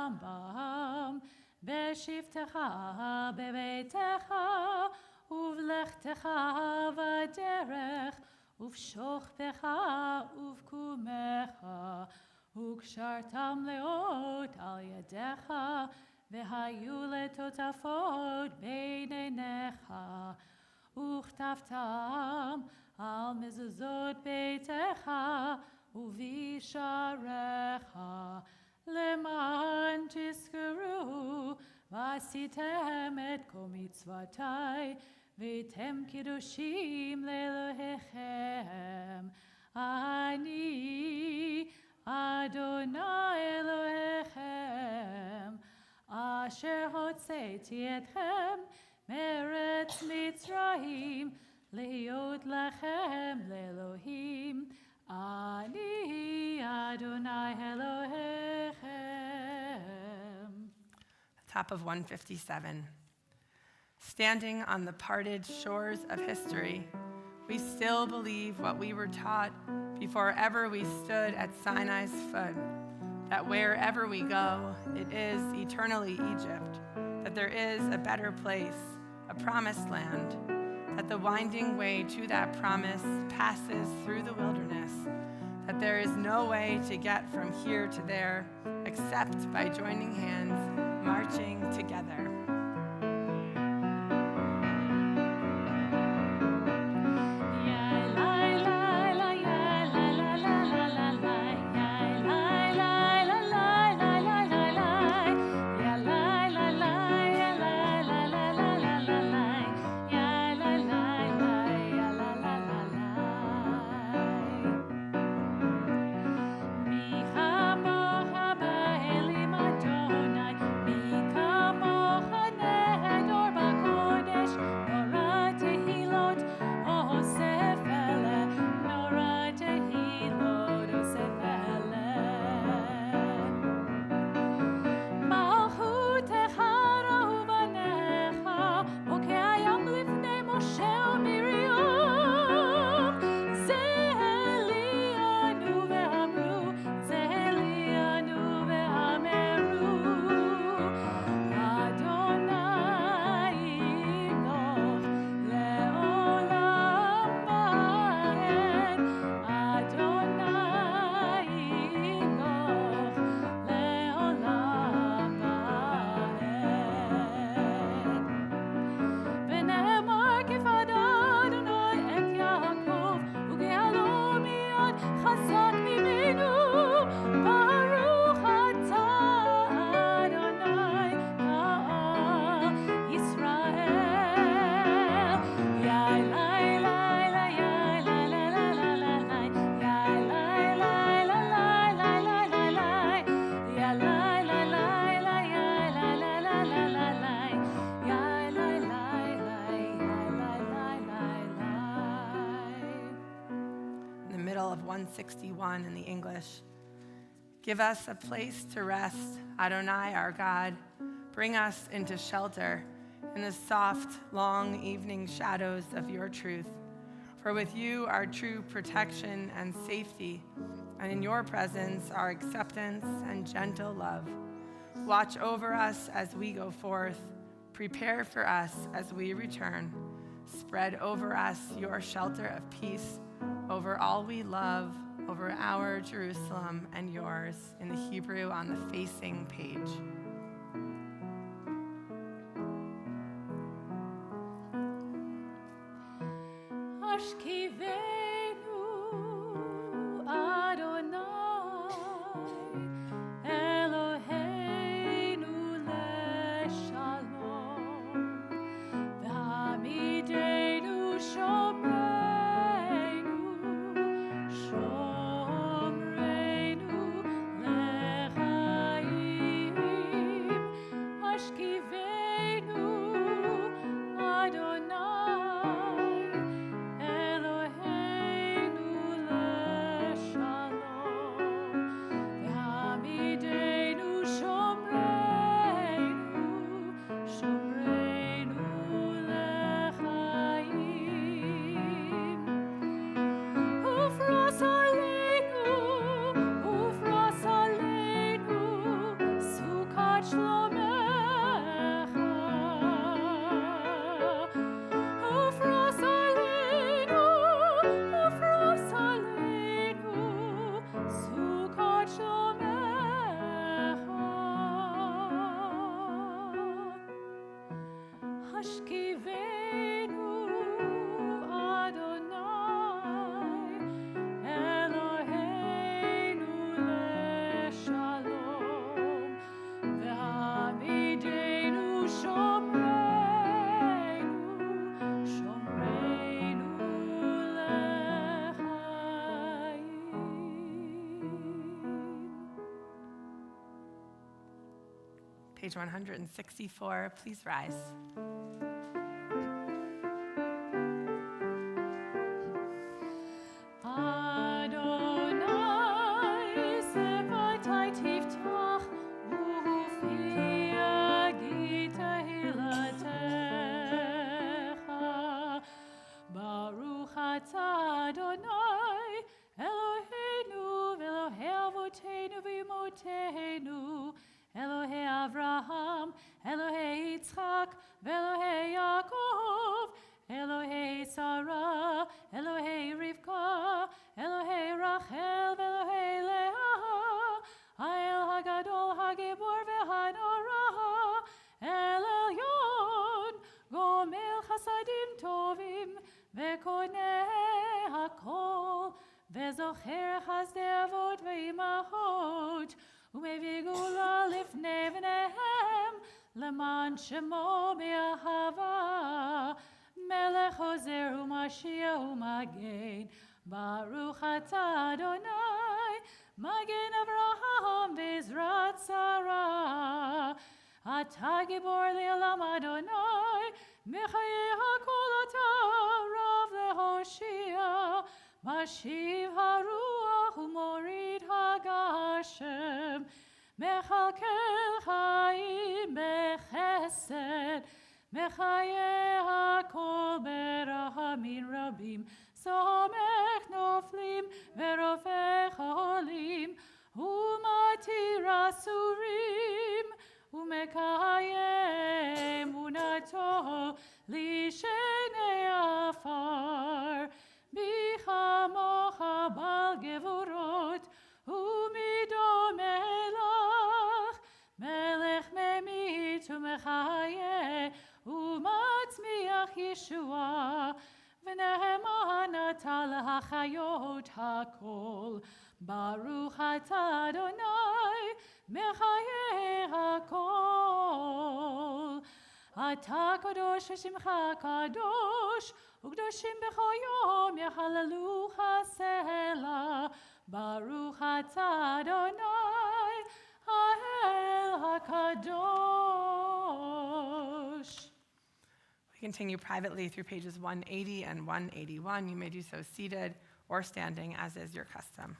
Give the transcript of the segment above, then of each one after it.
ברמב"ם, בשבתך בביתך, ובלכתך בדרך, ובשוכבך ובקומך, וקשרתם לאות על ידיך, והיו לטוטפות בין עיניך, וכתבתם על מזוזות ביתך ובשעריך, למען תזכרו ועשיתם את כל מצוותי, והייתם קדושים לאלוהיכם. אני אדוני אלוהיכם, אשר הוצאתי אתכם מארץ מצרים, להיות לכם לאלוהים. אני אדוני אלוהיכם. Top of 157. Standing on the parted shores of history, we still believe what we were taught before ever we stood at Sinai's foot, that wherever we go, it is eternally Egypt, that there is a better place, a promised land, that the winding way to that promise passes through the wilderness, that there is no way to get from here to there except by joining hands, marching together. Of 161 in the English. Give us a place to rest, Adonai our God. Bring us into shelter in the soft, long evening shadows of your truth. For with you are true protection and safety, and in your presence are acceptance and gentle love. Watch over us as we go forth. Prepare for us as we return. Spread over us your shelter of peace, over all we love, over our Jerusalem and yours, in the Hebrew on the facing page. Adonai Elohim. page 164. Please rise. Elohei Avraham, Elohei Yitzchak, Elohei Yaakov, Elohei Sarah, Elohei Rivka, Elohei Rachel, Elohei Leah, Ha'el HaGadol, HaGibor, VeHaNorah, El Elyon, Gomel Chasadim Tovim, Vekoneh HaKol, Vezocher Chasdei Avot Ve'imahot, ומביא גאולה לפני בניהם, למען שמו באהבה. מלך עוזר ומשיח ומגן, ברוך אתה אדוני, מגן אברהם בעזרת שרה. אתה גיבור לעולם אדוני, מחיי הכל אתה רב להושיע. משיב הרוח ומוריד הגשם, מכלכל חיים בחסד, מחיי הכל ברחמים רבים, סומך נופלים ורופא חולים, ומתיר אסורים, ומקיים אמונתו לשני עפר. בכמוך בעל גבורות ומדומה לך, מלך ממית ומחיה ומצמיח ישועה, ונאמן אתה להחיות הכל. ברוך אתה אדוני מחיי הכל. אתה קדוש ושמך קדוש, וקדושים בכל יום יחללוך סלע. ברוך אתה אדוני האל הקדוש. We continue privately through pages 180 and 181. You may do so seated or standing, as is your custom.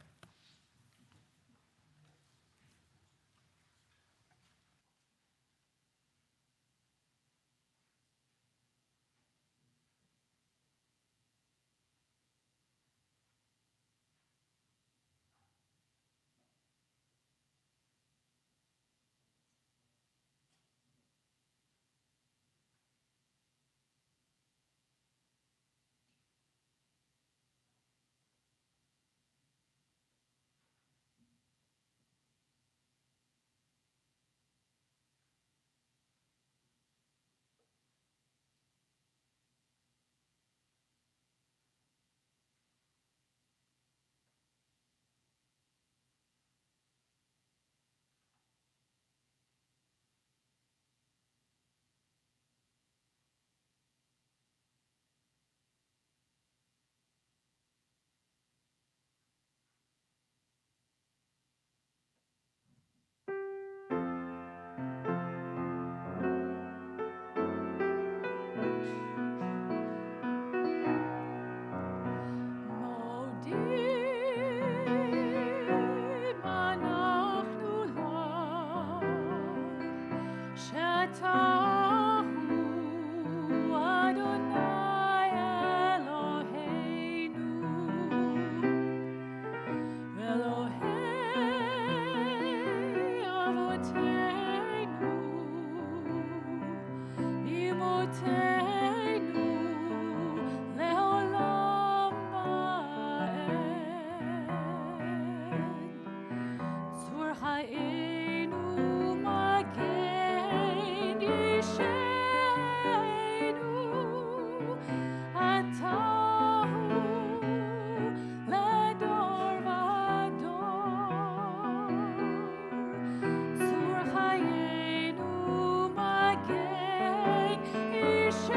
Ish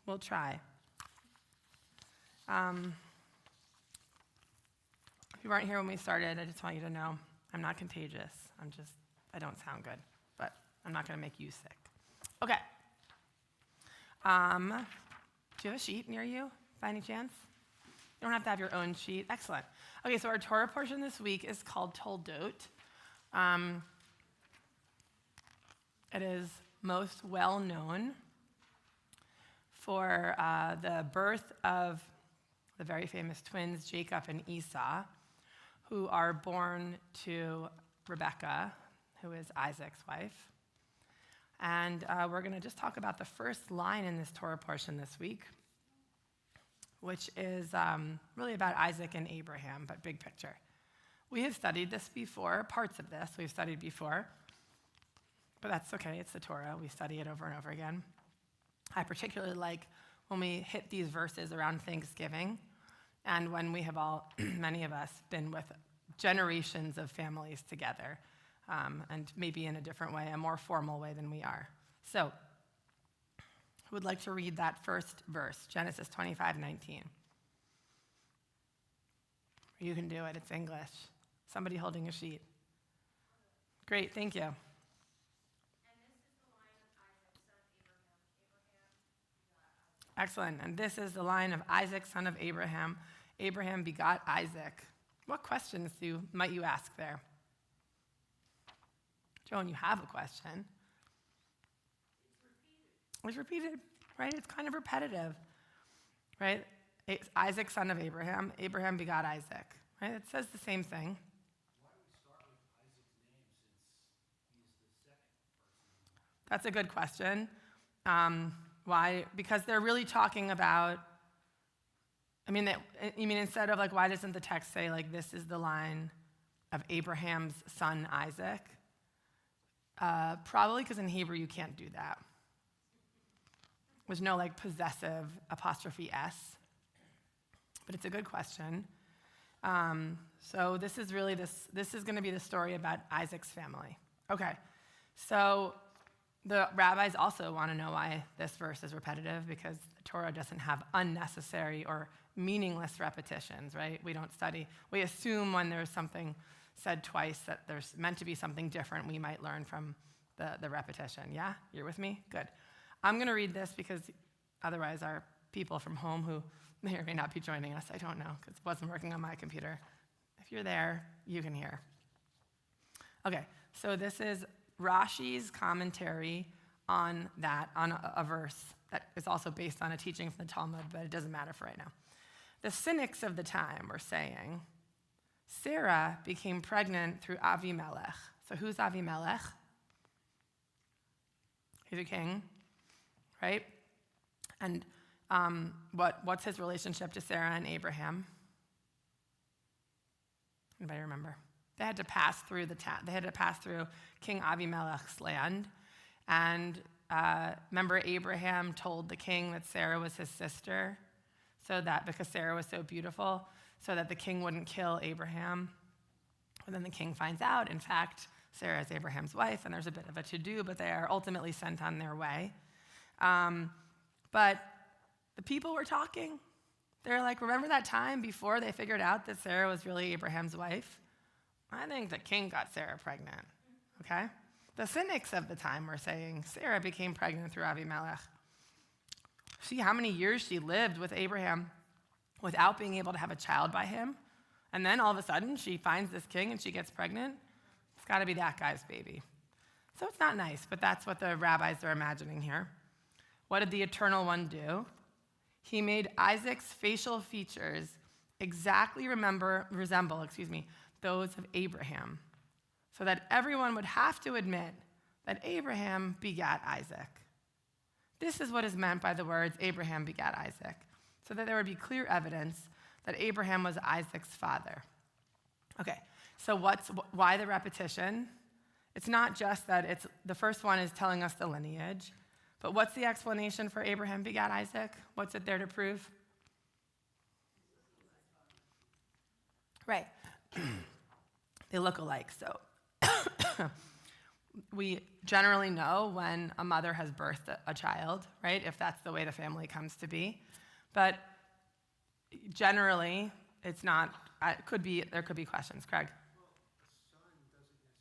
We'll try. If you weren't here when we started, I just want you to know I'm not contagious. I don't sound good, but I'm not going to make you sick. Okay. Do you have a sheet near you, by any chance? You don't have to have your own sheet. Excellent. Okay, so our Torah portion this week is called Toldot. It is most well known for the birth of the very famous twins, Jacob and Esau, who are born to Rebekah, who is Isaac's wife. And we're going to just talk about the first line in this Torah portion this week, which is really about Isaac and Abraham, but big picture. We have studied this before, parts of this we've studied before, but that's okay, it's the Torah. We study it over and over again. I particularly like when we hit these verses around Thanksgiving and when we have all, many of us, been with generations of families together, and maybe in a different way, a more formal way than we are. So, who would like to read that first verse, Genesis 25:19? You can do it, it's English. Somebody holding a sheet. Great, thank you. Excellent. And this is the line of Isaac, son of Abraham. Abraham begot Isaac. What questions might you ask there? Joan, you have a question. It's repeated, right? It's kind of repetitive, right? Isaac, son of Abraham. Abraham begot Isaac, right? It says the same thing. Why do we start with Isaac's name since he's the second person? That's a good question. Why? Because they're really talking about, instead of why doesn't the text say this is the line of Abraham's son Isaac? Probably because in Hebrew you can't do that. There's no possessive apostrophe S, but it's a good question. So this is really this is going to be the story about Isaac's family. Okay, so the rabbis also want to know why this verse is repetitive, because the Torah doesn't have unnecessary or meaningless repetitions, right? We assume when there's something said twice that there's meant to be something different we might learn from the repetition. Yeah? You're with me? Good. I'm going to read this because otherwise our people from home who may or may not be joining us, I don't know, because it wasn't working on my computer. If you're there, you can hear. Okay, so this is Rashi's commentary on a verse that is also based on a teaching from the Talmud, but it doesn't matter for right now. The cynics of the time were saying, Sarah became pregnant through Avimelech. So who's Avimelech? He's a king, right? And what's his relationship to Sarah and Abraham? Anybody remember? They had to pass through King Avimelech's land. And remember, Abraham told the king that Sarah was his sister, because Sarah was so beautiful, so that the king wouldn't kill Abraham. And then the king finds out, in fact, Sarah is Abraham's wife, and there's a bit of a to-do, but they are ultimately sent on their way. But the people were talking. They're like, remember that time before they figured out that Sarah was really Abraham's wife? I think the king got Sarah pregnant, okay? The cynics of the time were saying, Sarah became pregnant through Avimelech. See how many years she lived with Abraham without being able to have a child by him? And then all of a sudden, she finds this king and she gets pregnant? It's got to be that guy's baby. So it's not nice, but that's what the rabbis are imagining here. What did the Eternal One do? He made Isaac's facial features exactly resemble those of Abraham, so that everyone would have to admit that Abraham begat Isaac. This is what is meant by the words Abraham begat Isaac, so that there would be clear evidence that Abraham was Isaac's father. Okay, so why the repetition? It's not just that the first one is telling us the lineage, but what's the explanation for Abraham begat Isaac? What's it there to prove? Right. They look alike, so we generally know when a mother has birthed a child, right? If that's the way the family comes to be. But generally, it's not, there could be questions. Craig? Well, a son doesn't necessarily have to be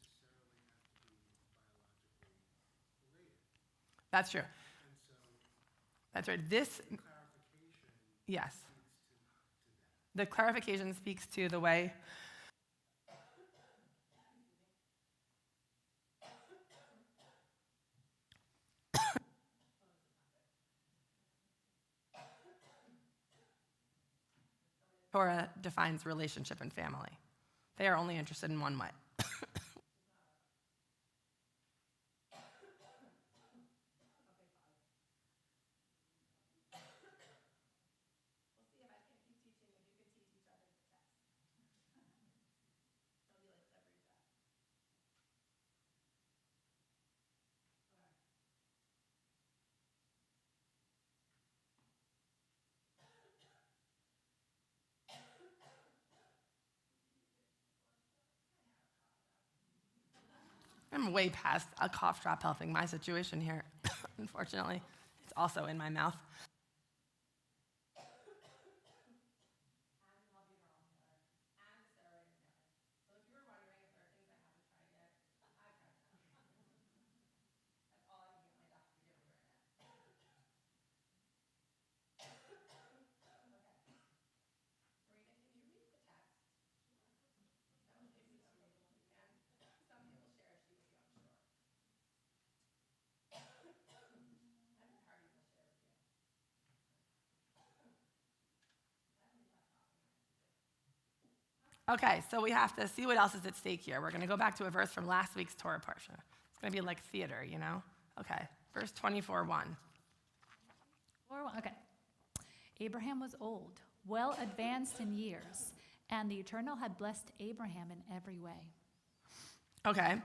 biologically related. That's true. And so That's right. This, clarification yes. speaks to that. The clarification speaks to the way Torah defines relationship and family. They are only interested in one way. I'm way past a cough drop helping my situation here, unfortunately. It's also in my mouth. Okay, so we have to see what else is at stake here. We're going to go back to a verse from last week's Torah parsha. It's going to be like theater, you know? Okay, verse 24:1. Okay. Abraham was old, well advanced in years, and the Eternal had blessed Abraham in every way. Okay,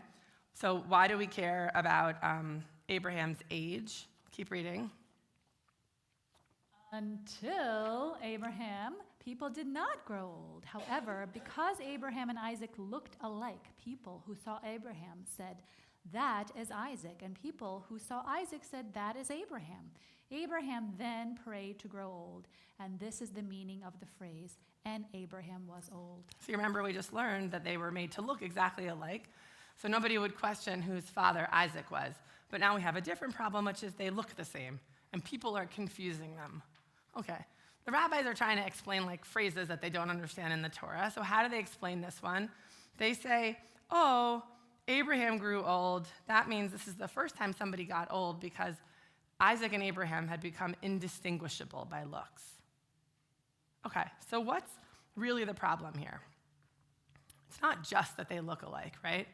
so why do we care about Abraham's age? Keep reading. Until Abraham, people did not grow old. However, because Abraham and Isaac looked alike, people who saw Abraham said, "That is Isaac," and people who saw Isaac said, "That is Abraham." Abraham then prayed to grow old, and this is the meaning of the phrase, "And Abraham was old." So you remember we just learned that they were made to look exactly alike, so nobody would question whose father Isaac was. But now we have a different problem, which is they look the same, and people are confusing them. Okay, the rabbis are trying to explain like phrases that they don't understand in the Torah. So how do they explain this one? They say, oh, Abraham grew old. That means this is the first time somebody got old because Isaac and Abraham had become indistinguishable by looks. Okay, so what's really the problem here? It's not just that they look alike, right?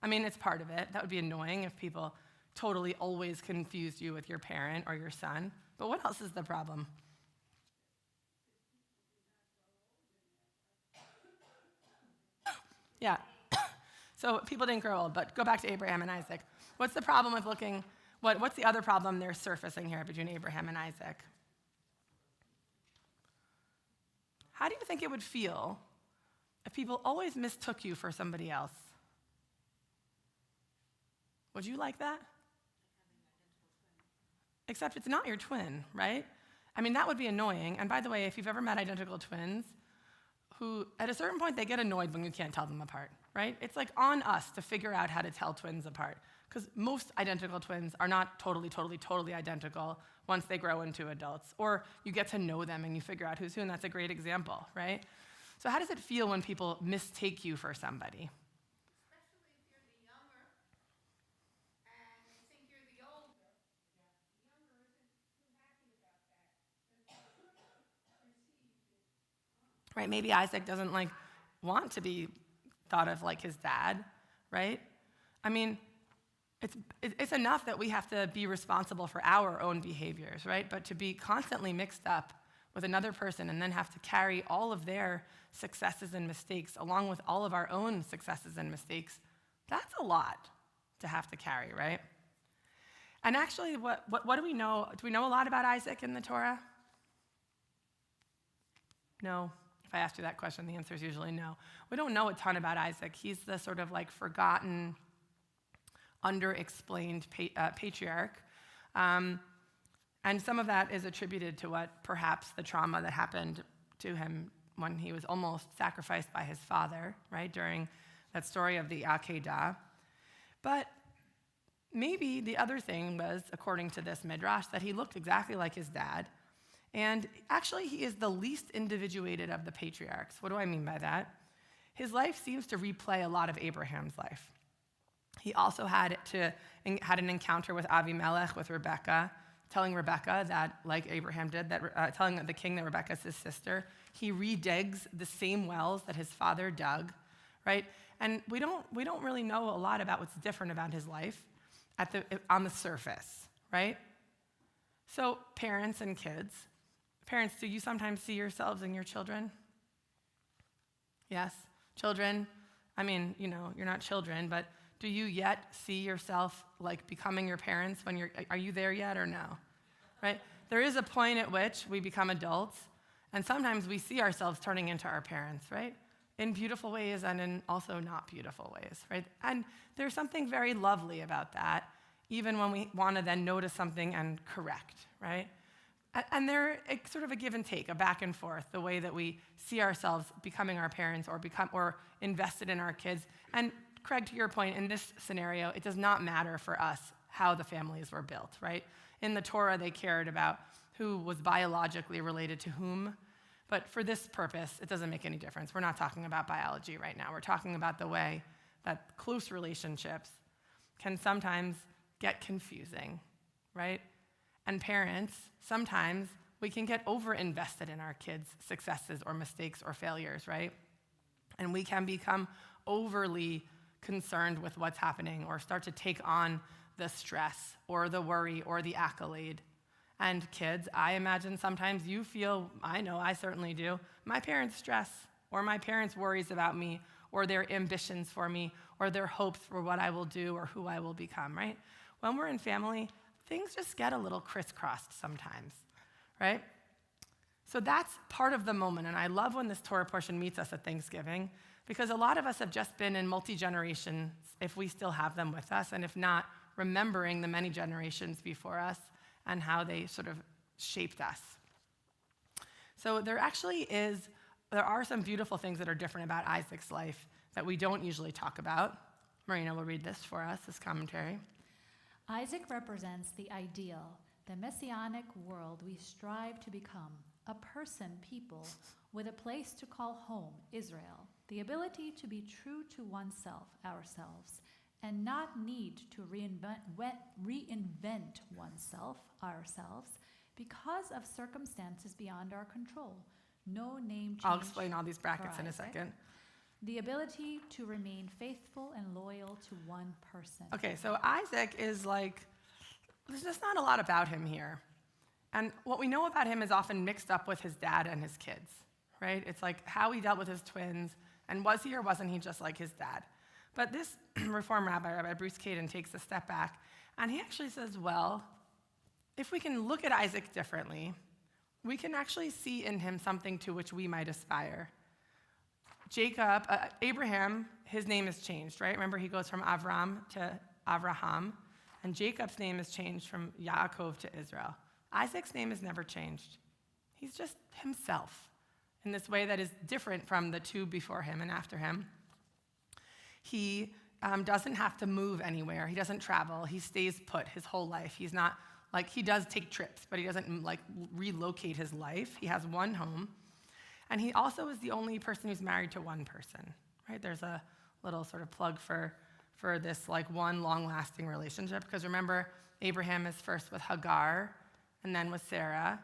I mean, it's part of it. That would be annoying if people totally always confused you with your parent or your son. But what else is the problem? Yeah. So people didn't grow old, but go back to Abraham and Isaac. What's the problem with looking, what's the other problem they're surfacing here between Abraham and Isaac? How do you think it would feel if people always mistook you for somebody else? Would you like that? Except it's not your twin, right? I mean, that would be annoying. And by the way, if you've ever met identical twins, who at a certain point they get annoyed when you can't tell them apart, right? It's like on us to figure out how to tell twins apart. Because most identical twins are not totally identical once they grow into adults. Or you get to know them and you figure out who's who, and that's a great example, right? So how does it feel when people mistake you for somebody? Especially if you're the younger and they think you're the older. The younger isn't too happy about that because perceived as Right, maybe Isaac doesn't like want to be thought of like his dad, right? I mean, it's enough that we have to be responsible for our own behaviors, right? But to be constantly mixed up with another person and then have to carry all of their successes and mistakes along with all of our own successes and mistakes, that's a lot to have to carry, right? And actually, what do we know? Do we know a lot about Isaac in the Torah? No. If I asked you that question, the answer is usually no. We don't know a ton about Isaac. He's the sort of like forgotten, underexplained patriarch. And some of that is attributed to what perhaps the trauma that happened to him when he was almost sacrificed by his father, right, during that story of the Akedah. But maybe the other thing was, according to this midrash, that he looked exactly like his dad. And actually, he is the least individuated of the patriarchs. What do I mean by that? His life seems to replay a lot of Abraham's life. He also had an encounter with Avimelech, with Rebekah, telling Rebekah that, like Abraham did, that telling the king that Rebekah's his sister. He redigs the same wells that his father dug, right? And we don't really know a lot about what's different about his life on the surface, right? So parents and kids. Parents, do you sometimes see yourselves in your children? Yes? Children, I mean, you're not children, but do you yet see yourself like becoming your parents are you there yet or no? Right? There is a point at which we become adults, and sometimes we see ourselves turning into our parents, right? In beautiful ways and in also not beautiful ways, right? And there's something very lovely about that, even when we want to then notice something and correct, right? And it's sort of a give and take, a back and forth, the way that we see ourselves becoming our parents or invested in our kids. And Craig, to your point, in this scenario, it does not matter for us how the families were built, right? In the Torah, they cared about who was biologically related to whom. But for this purpose, it doesn't make any difference. We're not talking about biology right now. We're talking about the way that close relationships can sometimes get confusing, right? And parents, sometimes we can get over-invested in our kids' successes or mistakes or failures, right? And we can become overly concerned with what's happening or start to take on the stress or the worry or the accolade. And kids, I imagine sometimes you feel, I know I certainly do, my parents' stress or my parents' worries about me or their ambitions for me or their hopes for what I will do or who I will become, right? When we're in family, things just get a little crisscrossed sometimes, right? So that's part of the moment, and I love when this Torah portion meets us at Thanksgiving, because a lot of us have just been in multi-generations, if we still have them with us, and if not, remembering the many generations before us and how they sort of shaped us. So there are some beautiful things that are different about Isaac's life that we don't usually talk about. Marina will read this for us, this commentary. Isaac represents the ideal, the messianic world we strive to become, a person, people, with a place to call home, Israel, the ability to be true to oneself, ourselves, and not need to reinvent oneself, ourselves, because of circumstances beyond our control. No name change. I'll explain all these brackets in a Isaac. second. The ability to remain faithful and loyal to one person. Okay, so Isaac is there's just not a lot about him here. And what we know about him is often mixed up with his dad and his kids, right? It's like how he dealt with his twins, and was he or wasn't he just like his dad? But this Reform Rabbi Bruce Caden, takes a step back, and he actually says, well, if we can look at Isaac differently, we can actually see in him something to which we might aspire. Abraham, his name is changed, right? Remember, he goes from Avram to Avraham, and Jacob's name is changed from Yaakov to Israel. Isaac's name is never changed. He's just himself in this way that is different from the two before him and after him. He doesn't have to move anywhere. He doesn't travel. He stays put his whole life. He's not, he does take trips, but he doesn't, relocate his life. He has one home. And he also is the only person who's married to one person, right? There's a little sort of plug for this one long-lasting relationship, because remember, Abraham is first with Hagar and then with Sarah,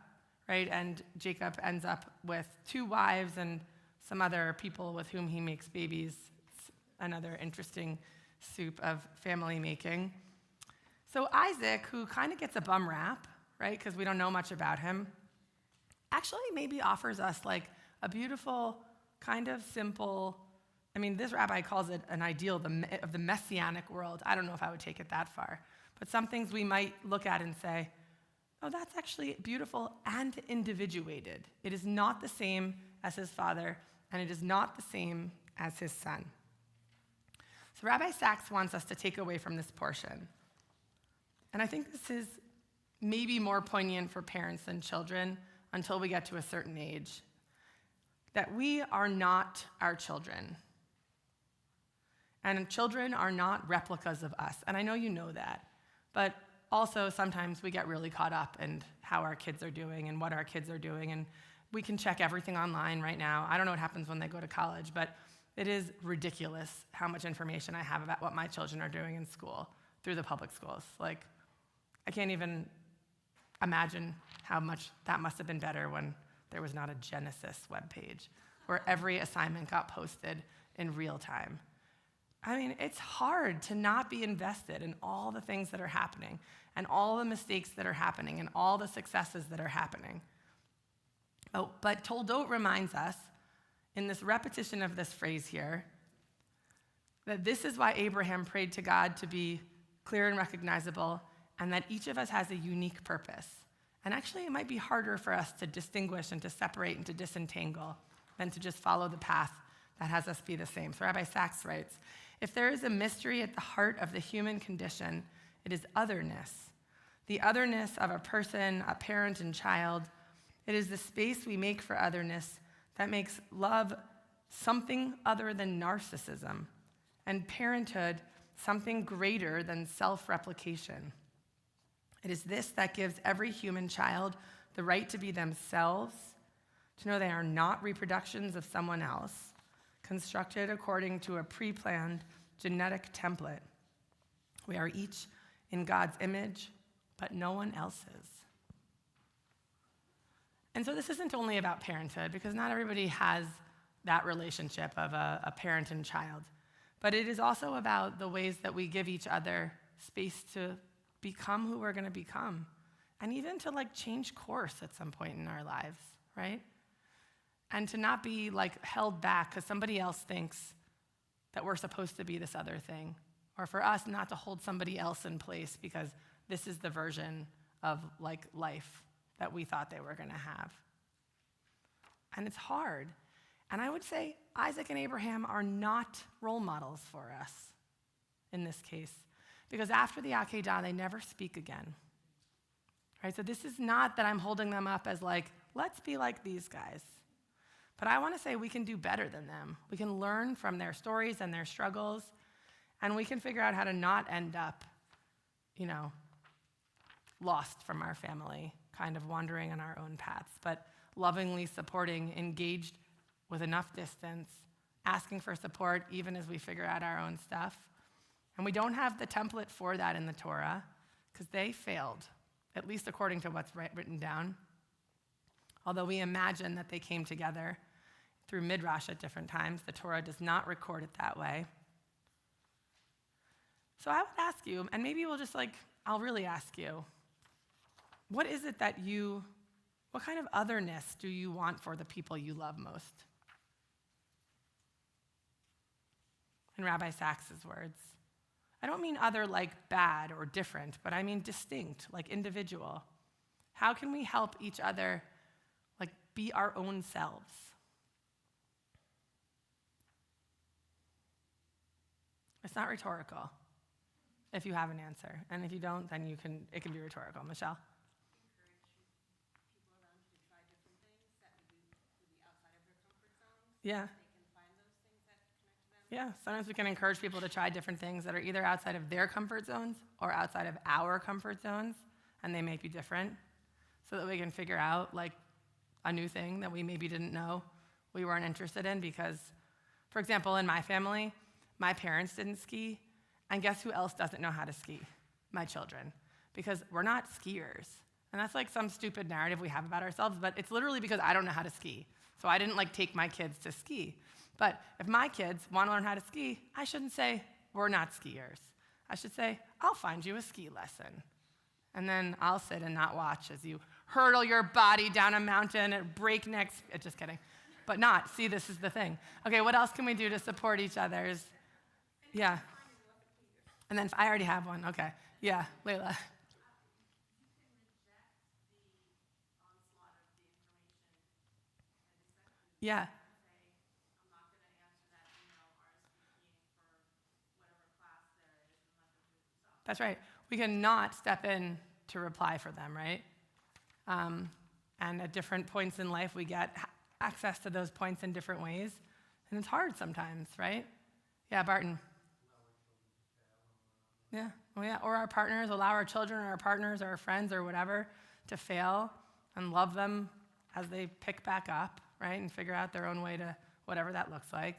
right? And Jacob ends up with 2 wives and some other people with whom he makes babies. It's another interesting soup of family making. So Isaac, who kind of gets a bum rap, right? Because we don't know much about him, actually maybe offers us a beautiful, kind of simple, this rabbi calls it an ideal of the messianic world. I don't know if I would take it that far. But some things we might look at and say, oh, that's actually beautiful and individuated. It is not the same as his father, and it is not the same as his son. So Rabbi Sachs wants us to take away from this portion. And I think this is maybe more poignant for parents than children until we get to a certain age, that we are not our children. And children are not replicas of us. And I know you know that. But also sometimes we get really caught up in how our kids are doing and what our kids are doing. And we can check everything online right now. I don't know what happens when they go to college, but it is ridiculous how much information I have about what my children are doing in school through the public schools. Like, I can't even imagine how much that must have been better when there was not a Genesis webpage where every assignment got posted in real time. I mean, it's hard to not be invested in all the things that are happening and all the mistakes that are happening and all the successes that are happening. Oh, but Toldot reminds us in this repetition of this phrase here that this is why Abraham prayed to God to be clear and recognizable, and that each of us has a unique purpose. And actually, it might be harder for us to distinguish and to separate and to disentangle than to just follow the path that has us be the same. So Rabbi Sachs writes, if there is a mystery at the heart of the human condition, it is otherness. The otherness of a person, a parent, and child. It is the space we make for otherness that makes love something other than narcissism, and parenthood something greater than self-replication. It is this that gives every human child the right to be themselves, to know they are not reproductions of someone else, constructed according to a pre-planned genetic template. We are each in God's image, but no one else's. And so this isn't only about parenthood, because not everybody has that relationship of a parent and child, but it is also about the ways that we give each other space to become who we're going to become, and even to change course at some point in our lives, right? And to not be held back because somebody else thinks that we're supposed to be this other thing, or for us not to hold somebody else in place because this is the version of life that we thought they were going to have. And it's hard. And I would say Isaac and Abraham are not role models for us in this case, because after the Akedah, they never speak again. Right? So this is not that I'm holding them up as let's be like these guys. But I want to say we can do better than them. We can learn from their stories and their struggles, and we can figure out how to not end up, lost from our family, kind of wandering on our own paths, but lovingly supporting, engaged with enough distance, asking for support even as we figure out our own stuff. And we don't have the template for that in the Torah because they failed, at least according to what's written down. Although we imagine that they came together through Midrash at different times, the Torah does not record it that way. So I would ask you, and maybe we'll just I'll really ask you, what is it that what kind of otherness do you want for the people you love most? In Rabbi Sachs's words, I don't mean other bad or different, but I mean distinct, individual. How can we help each other be our own selves? It's not rhetorical if you have an answer. And if you don't, then it can be rhetorical. Michelle? People around you to try different things that would be outside of their comfort zones. Yeah. They can find those things that connect to them. Yeah, sometimes we can encourage people to try different things that are either outside of their comfort zones or outside of our comfort zones, and they may be different, so that we can figure out a new thing that we maybe didn't know we weren't interested in. Because, for example, in my family, my parents didn't ski, and guess who else doesn't know how to ski? My children, because we're not skiers. And that's some stupid narrative we have about ourselves, but it's literally because I don't know how to ski. So I didn't take my kids to ski. But if my kids want to learn how to ski, I shouldn't say, we're not skiers. I should say, I'll find you a ski lesson. And then I'll sit and not watch as you hurtle your body down a mountain at breakneck speed. Just kidding. But not. See, this is the thing. Okay, what else can we do to support each other's? Yeah. And then I already have one. Okay. Yeah, Layla. Yeah. That's right. We can not step in to reply for them, right? And at different points in life, we get access to those points in different ways. And it's hard sometimes, right? Yeah, Barton. Yeah, oh yeah. Or our partners, allow our children or our partners or our friends or whatever to fail and love them as they pick back up, right? And figure out their own way to whatever that looks like.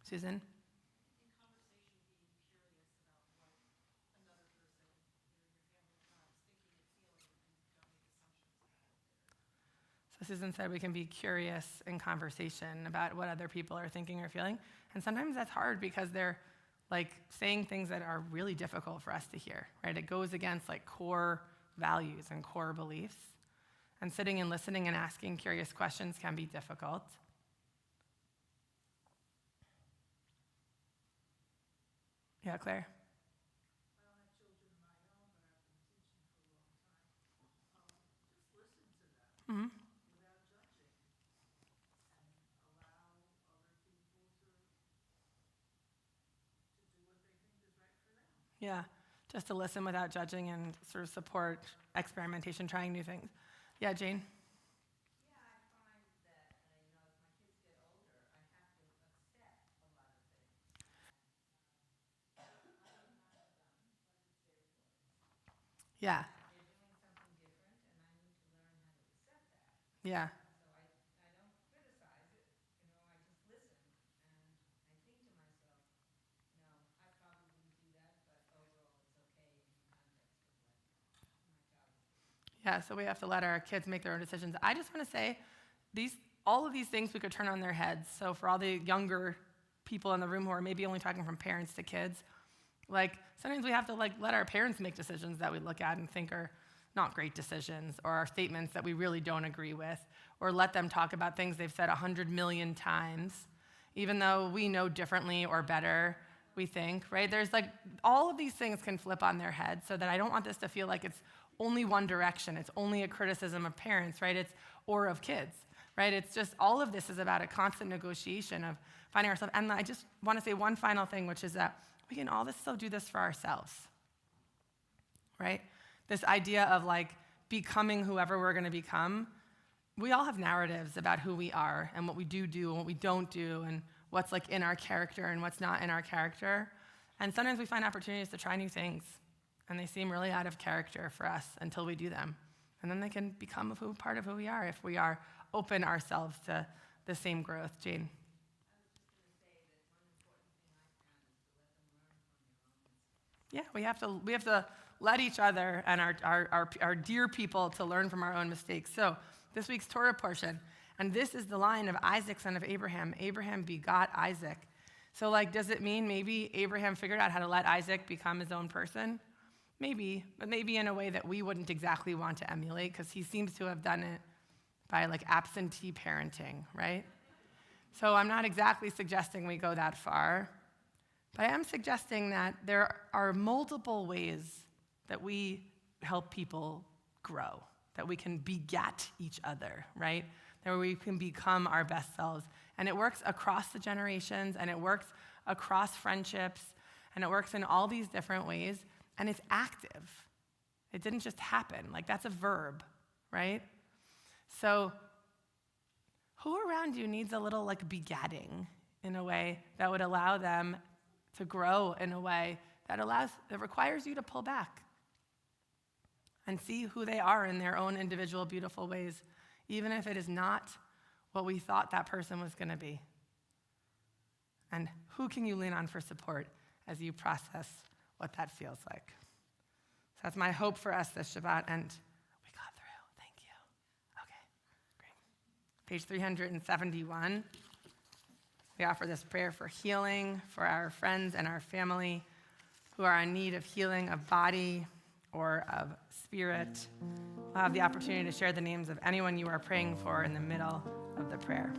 Susan? In conversation, being curious about what another person, your family thinking and feeling, and don't make assumptions. So Susan said we can be curious in conversation about what other people are thinking or feeling. And sometimes that's hard because they're like saying things that are really difficult for us to hear, right? It goes against like core values and core beliefs. And sitting and listening and asking curious questions can be difficult. Yeah, Claire? I don't have children of my own, but I've been teaching for a long time. Just listen to them Mm-hmm. without judging and allow other people to do what they think is right for them. Yeah, just to listen without judging and sort of support experimentation, trying new things. Yeah, Jane? Yeah, I find that, as my kids get older, I have to accept a lot of things. I don't know them, but it's their choice. Yeah, They're doing something different, and I need to learn how to accept that. yeah. So I don't criticize it, I just listen, and I think to myself, I probably wouldn't do that, but overall it's okay in the context of what my child is doing. Yeah, so we have to let our kids make their own decisions. I just want to say, all of these things we could turn on their heads. So for all the younger people in the room who are maybe only talking from parents to kids, like sometimes we have to like let our parents make decisions that we look at and think are not great decisions, or are statements that we really don't agree with, or let them talk about things they've said 100 million times, even though we know differently or better, we think, right? There's like, all of these things can flip on their head, so that I don't want this to feel like it's only one direction. It's only a criticism of parents, right? Or of kids, right? It's just, all of this is about a constant negotiation of finding ourselves. And I just want to say one final thing, which is that we can all still do this for ourselves, right? This idea of like becoming whoever we're going to become. We all have narratives about who we are and what we do and what we don't do, and what's like in our character and what's not in our character. And sometimes we find opportunities to try new things, and they seem really out of character for us until we do them. And then they can become part of who we are if we are open ourselves to the same growth. Jane? Yeah, we have to let each other and our dear people to learn from our own mistakes. So this week's Torah portion, and this is the line of Isaac, son of Abraham. Abraham begot Isaac. So like, does it mean maybe Abraham figured out how to let Isaac become his own person? Maybe, but maybe in a way that we wouldn't exactly want to emulate, because he seems to have done it by like absentee parenting, right? So I'm not exactly suggesting we go that far, but I am suggesting that there are multiple ways that we help people grow, that we can beget each other, right? That we can become our best selves. And it works across the generations, and it works across friendships, and it works in all these different ways, and it's active. It didn't just happen. Like, that's a verb, right? So who around you needs a little like begetting in a way that would allow them to grow in a way that requires you to pull back and see who they are in their own individual beautiful ways, even if it is not what we thought that person was going to be? And who can you lean on for support as you process what that feels like? So that's my hope for us this Shabbat, and we got through. Thank you. Okay, great. Page 371. We offer this prayer for healing for our friends and our family who are in need of healing of body or of spirit. We'll have the opportunity to share the names of anyone you are praying for in the middle of the prayer.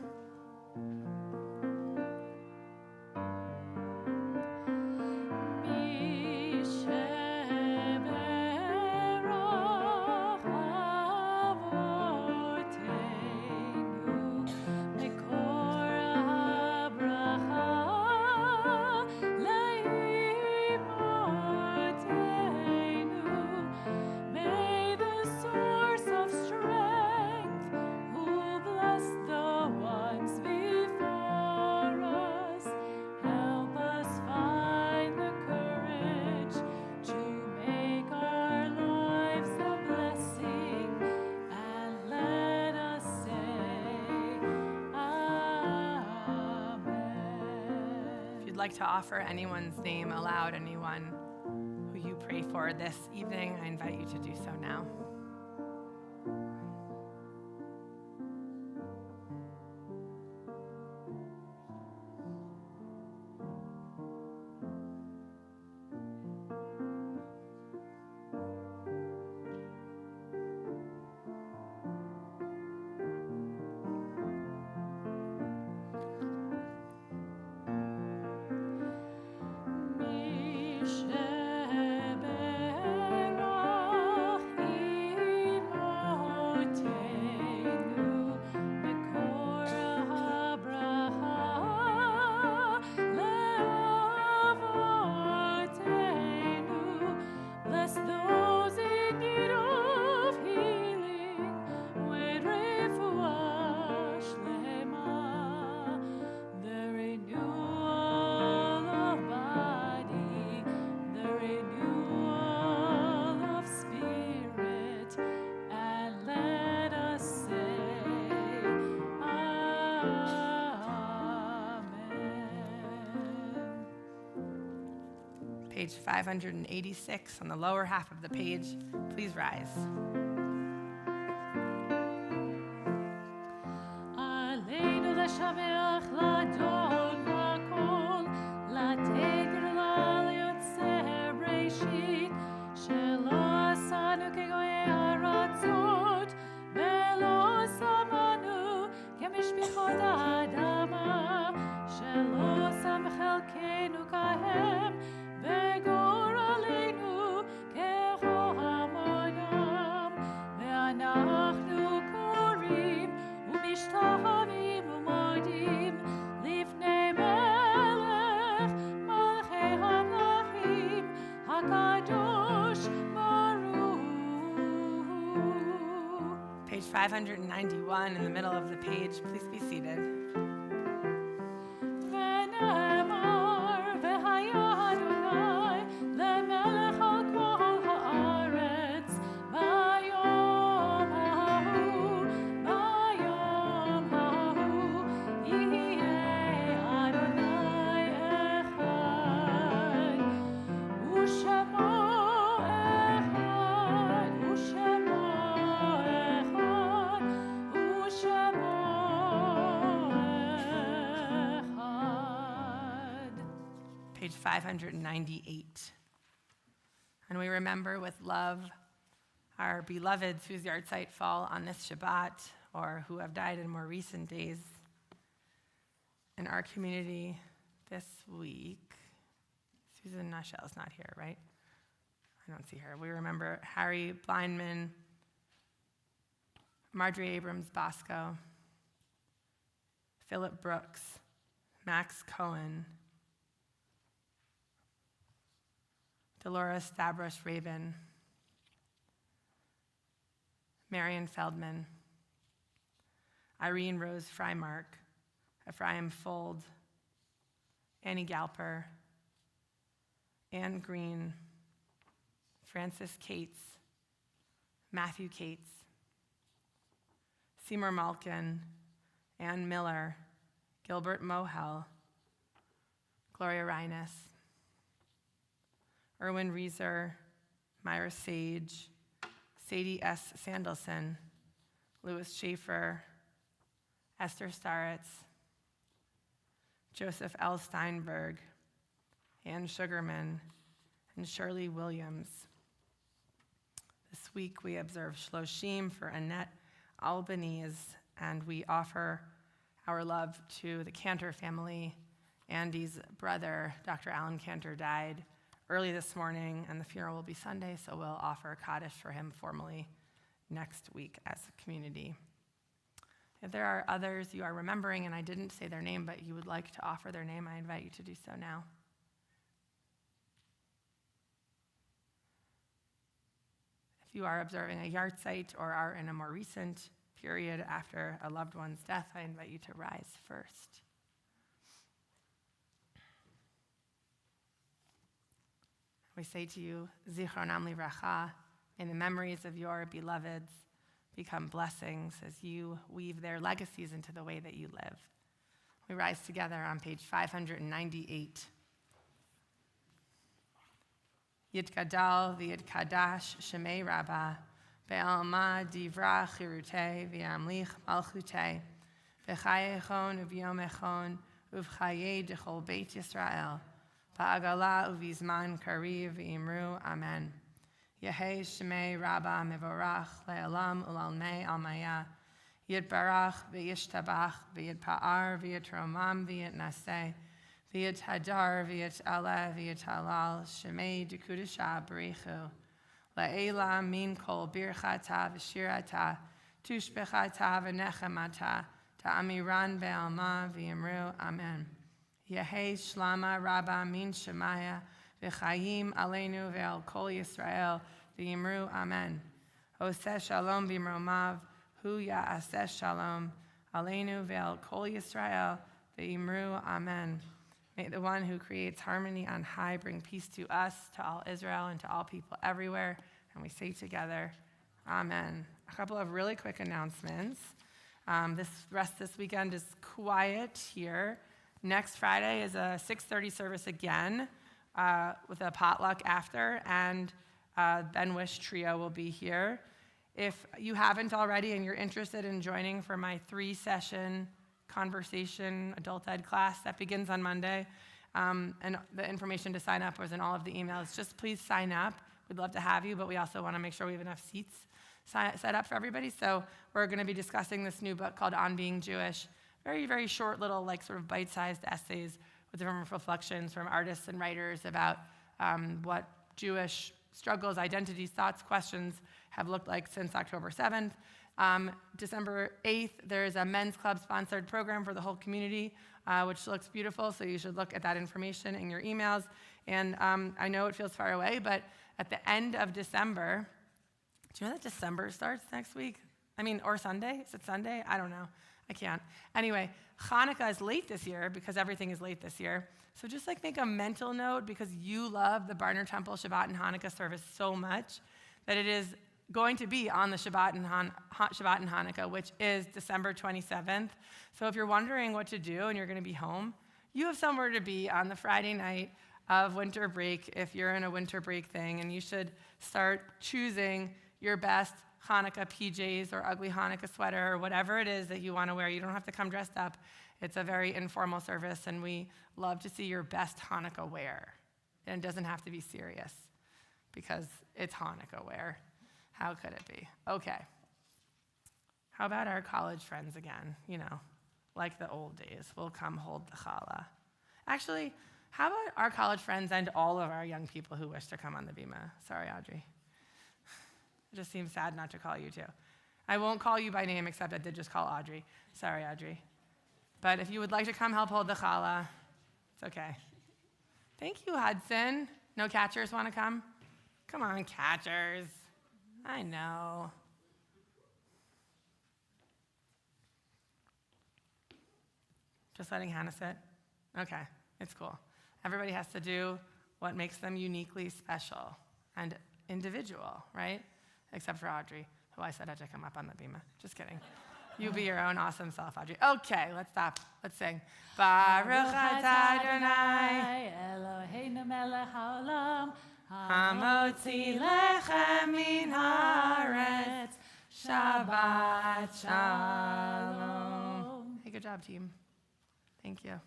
like to offer anyone's name aloud, anyone who you pray for this evening, I invite you to do so now. Page 586 on the lower half of the page. Please rise. עלינו לשבח, לדון בכל, לתת גדולה ליוצר בראשית, שלא עשנו כגויי ארצות, ולא שמנו כמשפחות האדמה, שלא שם חלקנו כהם, וגורלנו כהמונם, ואנחנו קוראים ומשתחווים ומודים לפני מלך מלכי המלכים הקדוש ברוך. Page 591 in the middle of the page. Please be seated. ונאמר והיה אדוני למלך על כל הארץ ביום ההוא יהיה אדוני אחד ושמו אחד Page 598. And we remember with love our beloveds whose yahrzeit fall on this Shabbat or who have died in more recent days in our community this week. Susan Nashel is not here, right? I don't see her. We remember Harry Blindman, Marjorie Abrams Bosco, Philip Brooks, Max Cohen, Dolores Stavros Raven, Marion Feldman, Irene Rose Freimark, Ephraim Fold, Annie Galper, Anne Green, Francis Cates, Matthew Cates, Seymour Malkin, Ann Miller, Gilbert Mohel, Gloria Reines, Erwin Reeser, Myra Sage, Sadie S. Sandelson, Louis Schaefer, Esther Staritz, Joseph L. Steinberg, Ann Sugarman, and Shirley Williams. This week we observe Shloshim for Annette Albanese, and we offer our love to the Cantor family. Andy's brother, Dr. Alan Cantor, died early this morning, and the funeral will be Sunday, so we'll offer Kaddish for him formally next week as a community. If there are others you are remembering, and I didn't say their name, but you would like to offer their name, I invite you to do so now. If you are observing a yahrzeit or are in a more recent period after a loved one's death, I invite you to rise first. We say to you, Zichronam Livracha, may the memories of your beloveds become blessings as you weave their legacies into the way that you live. We rise together on page 598. Yitgadal v'yitkadash shemei Rabbah, be'alma divra chirutei v'yamlich malchutei, v'chayechon u'vyomechon uv'chayei dechol beit Yisrael, ba'agala uv'izman kariv v'imru amen. Yehei shemei Rabbah mevorach le'olam u'lalmei almaya, Yitbarach v'yishtabach v'yitpa'ar v'yitromam v'yitnaseh, v'yithadar v'yit'aleh v'yit'halal shemei dekudesha b'richu, la'ela min kol birchata v'shirata, tushbechata v'nechemata, ta'amiran be'alma v'yimru amen. Yehei shlama Rabbah min shemaya, v'chayim aleinu ve'al kol Yisrael v'yimru amen. Oseh shalom b'mromav, Hu ya'aseh shalom, aleinu ve'al kol Yisrael, ve'imru amen. May the one who creates harmony on high bring peace to us, to all Israel, and to all people everywhere. And we say together, amen. A couple of really quick announcements. This weekend is quiet here. Next Friday is a 6:30 service again with a potluck after, and Ben Wish Trio will be here. If you haven't already and you're interested in joining for my 3-session conversation adult ed class that begins on Monday, and the information to sign up was in all of the emails, just please sign up. We'd love to have you, but we also want to make sure we have enough seats set up for everybody. So we're going to be discussing this new book called On Being Jewish. Very, very short little sort of bite-sized essays with different reflections from artists and writers about what Jewish struggles, identities, thoughts, questions have looked like since October 7th. December 8th, there is a men's club-sponsored program for the whole community, which looks beautiful, so you should look at that information in your emails. And I know it feels far away, but at the end of December, do you know that December starts next week? Or Sunday? Is it Sunday? I don't know. I can't. Anyway, Hanukkah is late this year because everything is late this year. So just make a mental note, because you love the Barner Temple Shabbat and Hanukkah service so much, that it is going to be on the Shabbat and Hanukkah, which is December 27th. So if you're wondering what to do and you're going to be home, you have somewhere to be on the Friday night of winter break if you're in a winter break thing, and you should start choosing your best Hanukkah PJs or ugly Hanukkah sweater or whatever it is that you want to wear. You don't have to come dressed up. It's a very informal service, and we love to see your best Hanukkah wear. And it doesn't have to be serious because it's Hanukkah wear. How could it be? Okay. How about our college friends again? Like the old days. We'll come hold the challah. Actually, how about our college friends and all of our young people who wish to come on the bima? Sorry, Audrey. It just seems sad not to call you too. I won't call you by name, except I did just call Audrey. Sorry, Audrey. But if you would like to come help hold the challah, it's okay. Thank you, Hudson. No catchers want to come? Come on, catchers. I know. Just letting Hannah sit? Okay, it's cool. Everybody has to do what makes them uniquely special and individual, right? Except for Audrey, who I said had to come up on the bima. Just kidding. You be your own awesome self, Audrey. Okay, let's stop. Let's sing. Baruch atah Adonai Eloheinu melech haolam, hamotzi lechem min haaretz. Shabbat shalom. Hey, good job, team. Thank you.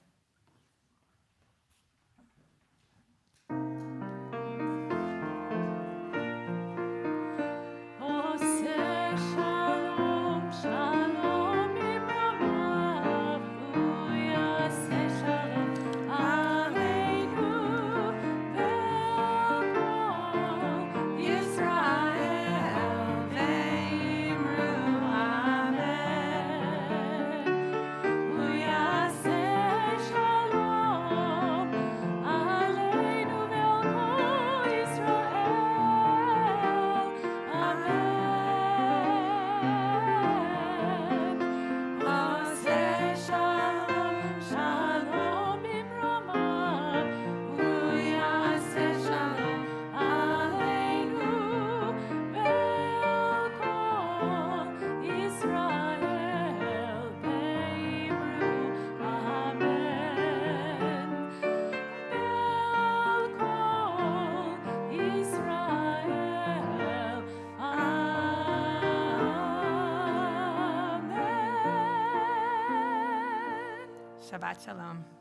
Shabbat Shalom.